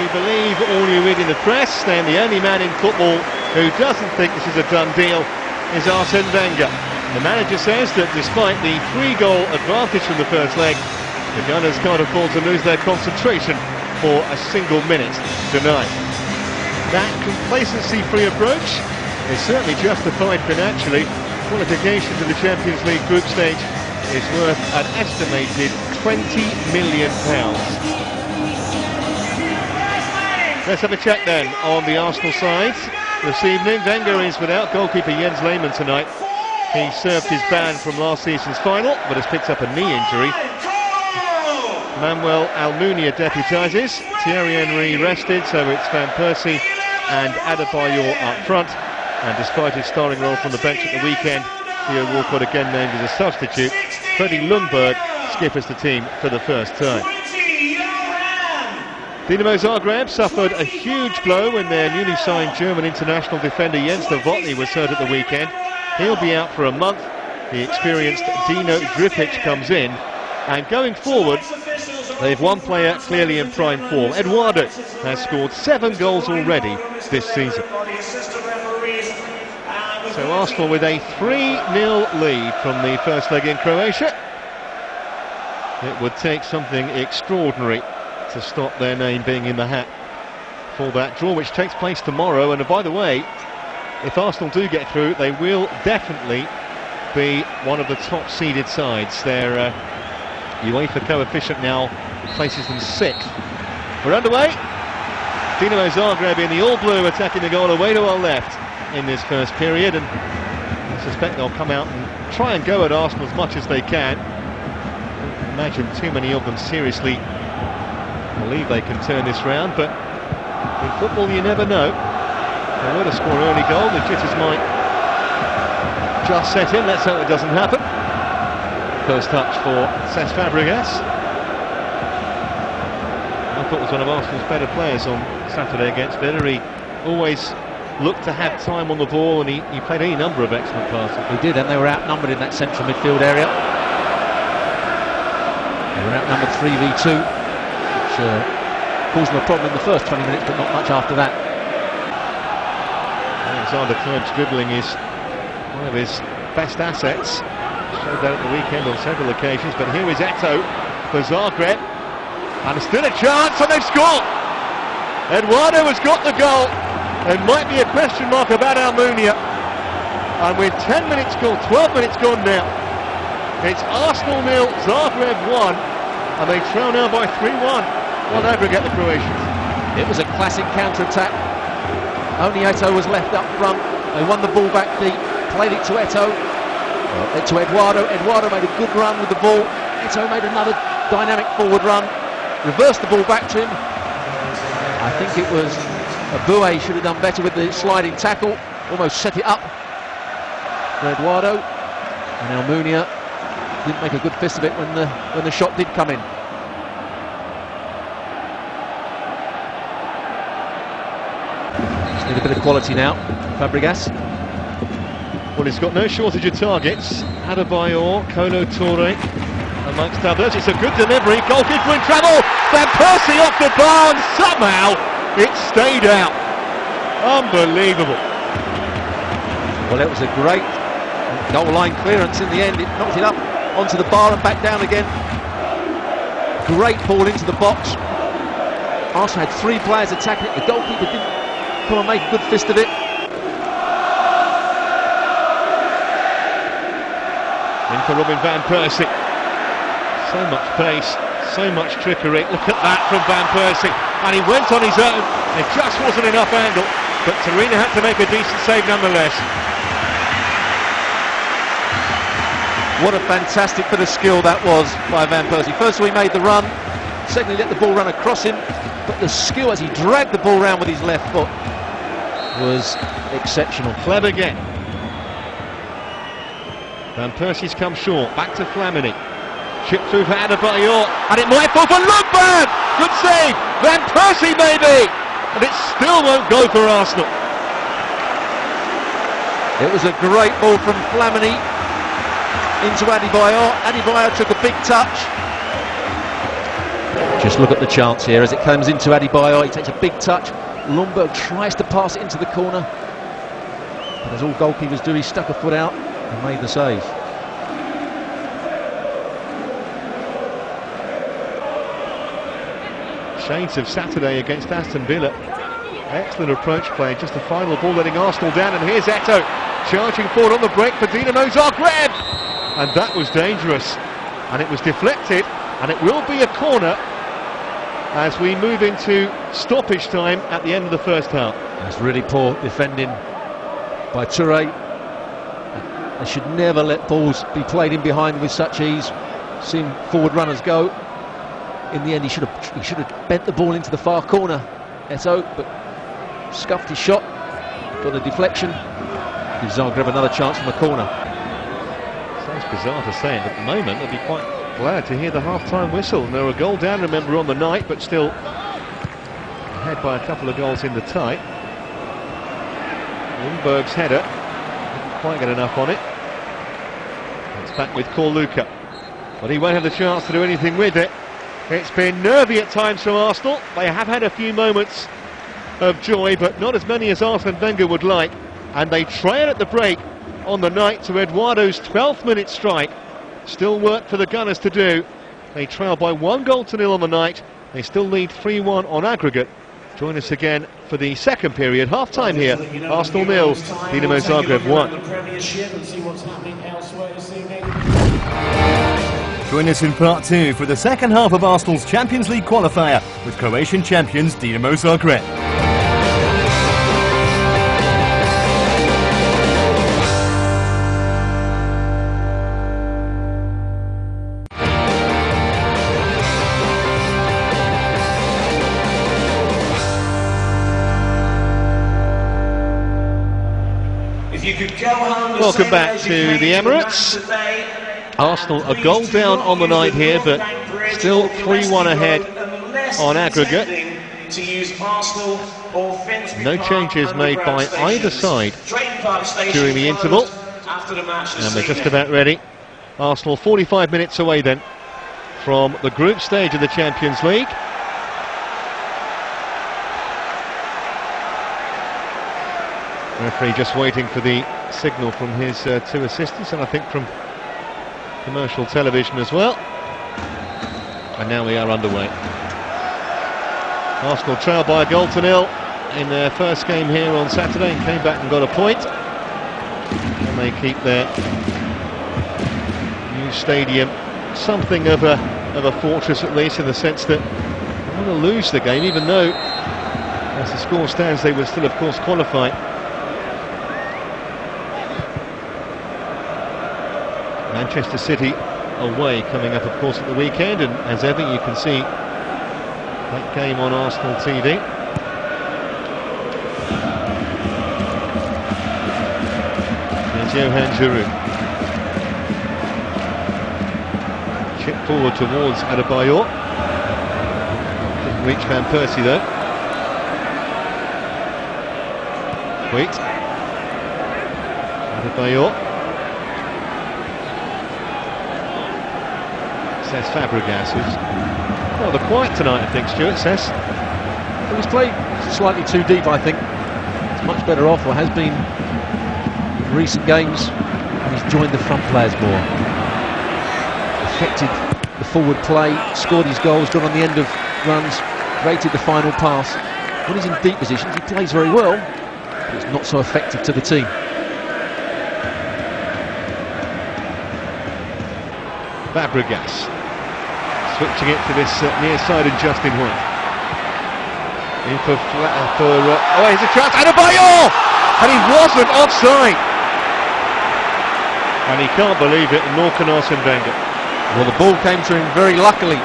you believe all you read in the press, then the only man in football who doesn't think this is a done deal is Arsene Wenger. The manager says that despite the 3-goal advantage from the first leg, the Gunners can't afford to lose their concentration for a single minute tonight. That complacency-free approach is certainly justified financially. Qualification to the Champions League group stage is worth an estimated £20 million. Let's have a check then on the Arsenal side this evening. Wenger is without goalkeeper Jens Lehmann tonight. He served his ban from last season's final, but has picked up a knee injury. Manuel Almunia deputises. Thierry Henry rested, so it's Van Persie and Adebayor up front. And despite his starring role from the bench at the weekend, Theo Walcott again named as a substitute. Ljungberg skippers the team for the first time. Dinamo Zagreb suffered a huge blow when their newly signed German international defender Jens Novotny was hurt at the weekend. He'll be out for a month. The experienced Dino Drpić comes in, and going forward they've one player clearly in prime form. Eduardo has scored 7 goals already this season. So Arsenal with a 3-0 lead from the first leg in Croatia. It would take something extraordinary to stop their name being in the hat for that draw, which takes place tomorrow. And by the way, if Arsenal do get through, they will definitely be one of the top seeded sides. Their UEFA coefficient now places them 6th. We're underway. Dinamo Zagreb in the all-blue attacking the goal away to our left in this first period, and I suspect they'll come out and try and go at Arsenal as much as they can. I don't imagine too many of them seriously believe they can turn this round, but in football you never know. They were to score an early goal, the jitters might just set in. Let's hope it doesn't happen. First touch for Fabregas. I thought was one of Arsenal's better players on Saturday against Villa. He always looked to have time on the ball, and he played any number of excellent passes. He did, and they were outnumbered in that central midfield area. They were outnumbered 3v2, which caused them a problem in the first 20 minutes, but not much after that. Alexander Kleib's dribbling is one of his best assets. Showed that at the weekend on several occasions, but here is Eto'o for Zagreb. And still a chance, and they've scored! Eduardo has got the goal. There might be a question mark about Almunia. And with 10 minutes gone, 12 minutes gone now, it's Arsenal 0, Zagreb 1, and they trail now by 3-1. One aggregate, the Croatians. It was a classic counter-attack. Only Eto'o was left up front. They won the ball back deep, played it to Eto'o, to Eduardo. Eduardo made a good run with the ball. Eto'o made another dynamic forward run, reversed the ball back to him. I think it was Eboue should have done better with the sliding tackle, almost set it up for Eduardo, and Almunia didn't make a good fist of it when the shot did come in. Just need a bit of quality now, Fabregas. Well, he's got no shortage of targets. Adebayor, Toure amongst others. It's a good delivery, goalkeeper in trouble. Van Persie off the bar, and somehow it stayed out. Unbelievable. Well, it was a great goal line clearance in the end. It knocked it up onto the bar and back down again. Great ball into the box. Arsenal had 3 players attacking it. The goalkeeper didn't come and make a good fist of it. In for Robin Van Persie. So much pace, so much trickery. Look at that from Van Persie. And he went on his own. It just wasn't enough angle, but Turina had to make a decent save nonetheless. What a fantastic bit of skill that was by Van Persie. First of all, he made the run. Secondly, let the ball run across him. But the skill as he dragged the ball round with his left foot was exceptional. Hleb again. Van Persie's come short. Back to Flamini. Chip through for Adebayor, and it might fall for Ljungberg! Good save! Van Persie maybe! And it still won't go for Arsenal. It was a great ball from Flamini into Adebayor. Adebayor took a big touch. Just look at the chance here as it comes into Adebayor. He takes a big touch. Ljungberg tries to pass it into the corner, but as all goalkeepers do, he stuck a foot out and made the save. Shades of Saturday against Aston Villa. Excellent approach play, just a final ball letting Arsenal down, and here's Eto'o charging forward on the break for Dinamo Zagreb, and that was dangerous, and it was deflected, and it will be a corner as we move into stoppage time at the end of the first half. That's really poor defending by Toure. They should never let balls be played in behind with such ease. Seen forward runners go. In the end, he should have bent the ball into the far corner, Eto'o, but scuffed his shot, got a deflection, gives Zagreb another chance from the corner. Sounds bizarre to say it, at the moment they'll be quite glad to hear the half-time whistle. And they're a goal down, remember, on the night, but still ahead by a couple of goals in the tie. Ljungberg's header, didn't quite get enough on it. It's back with Ćorluka, but he won't have the chance to do anything with it. It's been nervy at times from Arsenal. They have had a few moments of joy, but not as many as Arsene Wenger would like. And they trail at the break on the night to Eduardo's 12th minute strike. Still work for the Gunners to do. They trail by 1-0 on the night. They still lead 3-1 on aggregate. Join us again for the second period, half-time here. Arsenal 0, Dinamo Zagreb 1. Join us in part 2 for the second half of Arsenal's Champions League qualifier with Croatian champions Dinamo Zagreb. Welcome back to the Emirates. Arsenal a goal down on the night here, but still 3-1 ahead on aggregate. No changes made by either side during the interval, and they're just about ready. Arsenal 45 minutes away then from the group stage of the Champions League. Referee just waiting for the signal from his two assistants, and I think from commercial television as well. And now we are underway. Arsenal trailed by 1-0 in their first game here on Saturday and came back and got a point. And they keep their new stadium something of a fortress, at least in the sense that they want to lose the game, even though as the score stands they will still of course qualify. Manchester City away coming up of course at the weekend, and as ever you can see that game on Arsenal TV. There's Johan Djourou. Chip forward towards Adebayor. Didn't reach Van Persie though. Hoyte. Adebayor. Says Fabregas, who's rather quiet tonight, I think, Stuart says. Well, he's played slightly too deep, I think. It's much better off, or has been in recent games, and he's joined the front players more. Affected the forward play, scored his goals, got on the end of runs, created the final pass. When he's in deep positions, he plays very well, but it's not so effective to the team. Fabregas switching it to this near side, and Justin Hoyte in for oh, here's a chance, Adebayor! And he wasn't offside, and he can't believe it, and nor can Arsene Wenger. Well, the ball came to him very luckily.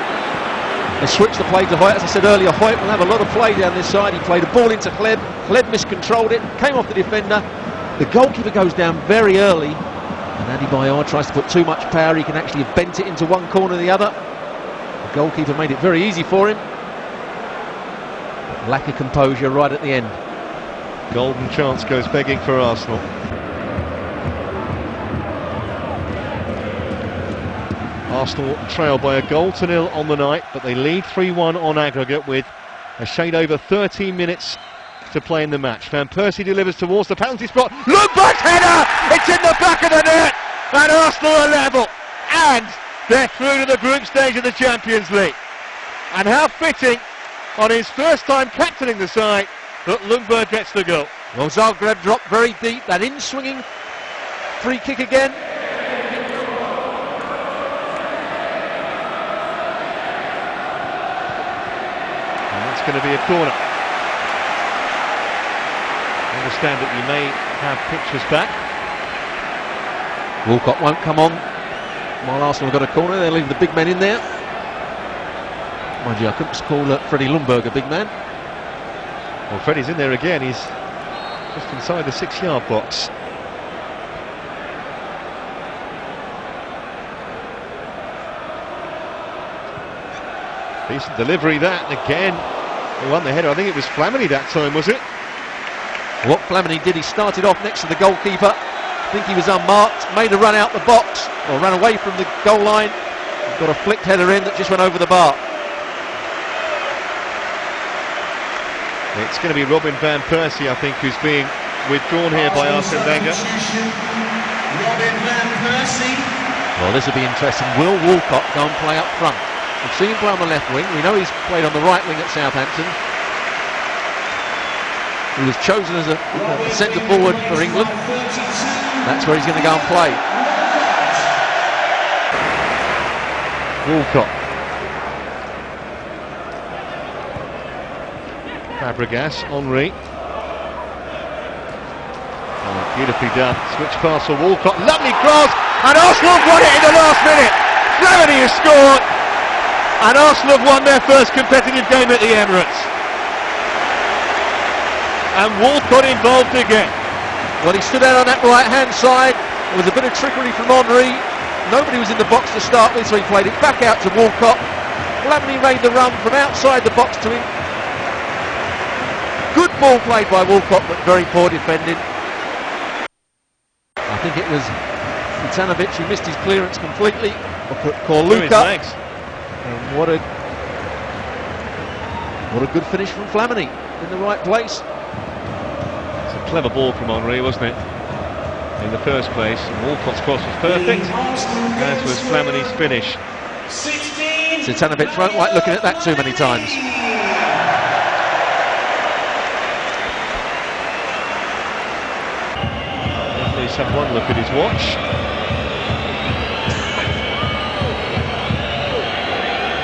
They switched the play to Hoyte. As I said earlier, Hoyte will have a lot of play down this side. He played a ball into Hleb. Hleb miscontrolled it, came off the defender. The goalkeeper goes down very early, and Adebayor tries to put too much power. He can actually have bent it into one corner or the other. The goalkeeper made it very easy for him. Lack of composure right at the end. Golden chance goes begging for Arsenal. Arsenal trail by 1-0 on the night, but they lead 3-1 on aggregate with a shade over 13 minutes to play in the match. Van Persie delivers towards the penalty spot. Ljungberg's header! It's in the back of the net! And Arsenal are level! And they're through to the group stage of the Champions League. And how fitting, on his first time captaining the side, that Ljungberg gets the goal. Well, Zagreb dropped very deep, that in-swinging free kick again. And that's going to be a corner. I understand that you may have pictures back. Walcott won't come on while Arsenal got a corner. They'll leave the big men in there. Mind you, I couldn't call Freddie Ljungberg a big man. Well, Freddie's in there again. He's just inside the 6-yard box. Decent delivery that, and again he won the header. I think it was Flamini that time, was it? What Flamini did, he started off next to the goalkeeper. I think he was unmarked, made a run out the box, or ran away from the goal line, got a flicked header in that just went over the bar. It's going to be Robin van Persie, I think, who's being withdrawn here by Arsene Wenger. Robin van Persie. Well, this will be interesting. Will Walcott go and play up front? We've seen him play on the left wing. We know he's played on the right wing at Southampton. He was chosen as a centre forward for England. That's where he's going to go and play. Walcott. Fabregas, Henry. Oh, beautifully done. Switch pass for Walcott. Lovely cross. And Arsenal have won it in the last minute. Flamini has scored. And Arsenal have won their first competitive game at the Emirates. And Walcott involved again. Well, he stood out on that right-hand side. There was a bit of trickery from Henry. Nobody was in the box to start with, so he played it back out to Walcott. Flamini made the run from outside the box to him. Good ball played by Walcott, but very poor defending. I think it was Ivanovic who missed his clearance completely. Ćorluka. And what a good finish from Flamini in the right place. It's a clever ball from Henry, wasn't it? In the first place, and Walcott's cross was perfect, as was Flamini's finish. Ivanovic won't like looking at that too many times. Let's have one look at his watch.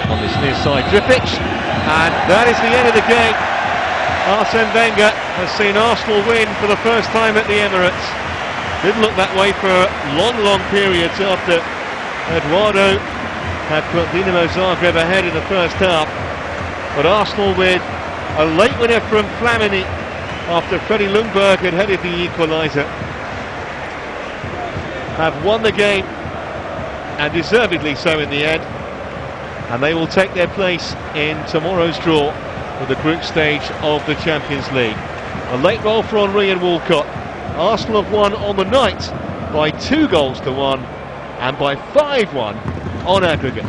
On this near side, Drpić, and that is the end of the game. Arsene Wenger has seen Arsenal win for the first time at the Emirates. Didn't look that way for long periods after Eduardo had put Dinamo Zagreb ahead in the first half. But Arsenal with a late winner from Flamini after Freddie Ljungberg had headed the equaliser, have won the game, and deservedly so in the end. And they will take their place in tomorrow's draw for the group stage of the Champions League. A late goal for Henry and Walcott. Arsenal have won on the night by 2-1 and by 5-1 on aggregate.